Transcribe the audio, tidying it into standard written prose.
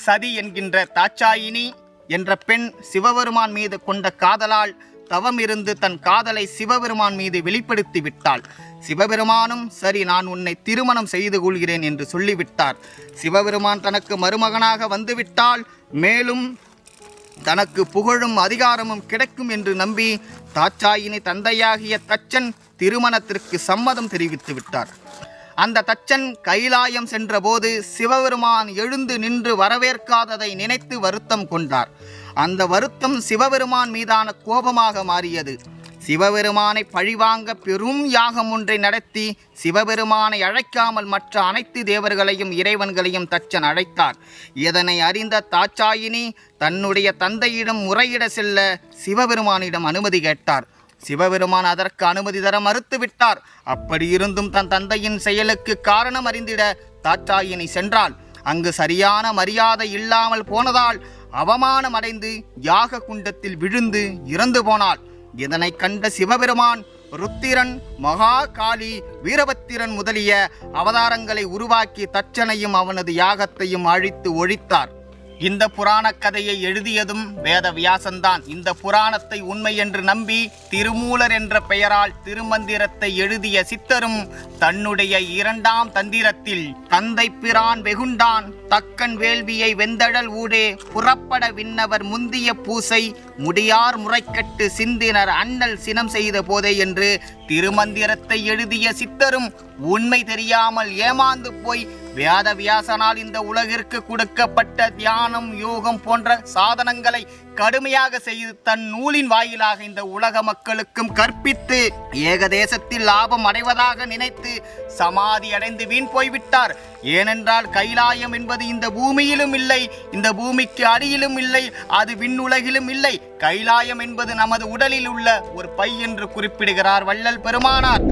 சதி என்கின்ற தாட்சாயினி என்ற பெண் சிவபெருமான் மீது கொண்ட காதலால் தவமிருந்து தன் காதலை சிவபெருமான் மீது வெளிப்படுத்தி விட்டாள். சிவபெருமானும் சரி, நான் உன்னை திருமணம் செய்து கொள்கிறேன் என்று சொல்லிவிட்டார். சிவபெருமான் தனக்கு மருமகனாக வந்துவிட்டால் மேலும் தனக்கு புகழும் அதிகாரமும் கிடைக்கும் என்று நம்பி தாட்சாயினி தந்தையாகிய தச்சன் திருமணத்திற்கு சம்மதம் தெரிவித்து விட்டார். அந்த தச்சன் கைலாயம் சென்றபோது சிவபெருமான் எழுந்து நின்று வரவேற்காததை நினைத்து வருத்தம் கொண்டார். அந்த வருத்தம் சிவபெருமான் மீதான கோபமாக மாறியது. சிவபெருமானை பழிவாங்க பெரும் யாகம் ஒன்றை நடத்தி சிவபெருமானை அழைக்காமல் மற்ற அனைத்து தேவர்களையும் இறைவன்களையும் தச்சன் அழைத்தார். இதனை அறிந்த தாட்சாயினி தன்னுடைய தந்தையிடம் முறையிட செல்ல சிவபெருமானிடம் அனுமதி கேட்டார். சிவபெருமான் அதற்கு அனுமதி தர மறுத்துவிட்டார். அப்படி இருந்தும் தன் தந்தையின் செயலுக்கு காரணம் அறிந்திட தாட்சாயினி சென்றாள். அங்கு சரியான மரியாதை இல்லாமல் போனதால் அவமானம் அடைந்து யாக குண்டத்தில் விழுந்து இறந்து போனாள். இதனை கண்ட சிவபெருமான் ருத்திரன், மகாகாளி, வீரபத்திரன் முதலிய அவதாரங்களை உருவாக்கி தச்சனையும் அவனது யாகத்தையும் அழித்து ஒழித்தார். இந்த புராண கதையை எழுதியதும் வேதவியாசன்தான். இந்த புராணத்தை உண்மை என்று நம்பி திருமூலர் என்ற பெயரால் திருமந்திரத்தை எழுதிய சித்தரும் தன்னுடைய 2ஆம் தந்திரத்தில் தந்தை பிரான் வெகுண்டான் தக்கன் வேள்வியை வெந்தழல் ஊடே புறப்பட விண்ணவர் முந்திய பூசை முடியார் முறைக்கட்டு சிந்தினர் அண்ணல் சினம் செய்த போதே என்று திருமந்திரத்தை எழுதிய சித்தரும் உண்மை தெரியாமல் ஏமாந்து போய் வேதவியாசனால் இந்த உலகிற்கு கொடுக்கப்பட்ட தியானம், யோகம் போன்ற சாதனங்களை கடுமையாக செய்து தன் நூலின் வாயிலாக இந்த உலக மக்களுக்கும் கற்பித்து ஏகதேசத்தில் லாபம் அடைவதாக நினைத்து சமாதி அடைந்து வீண் போய்விட்டார். ஏனென்றால் கைலாயம் என்பது இந்த பூமியிலும் இல்லை, இந்த பூமிக்கு அடியிலும் இல்லை, அது விண்ணுலகிலும் இல்லை. கைலாயம் என்பது நமது உடலில் உள்ள ஒரு பை என்று குறிப்பிடுகிறார் வள்ளல் பெருமானார்.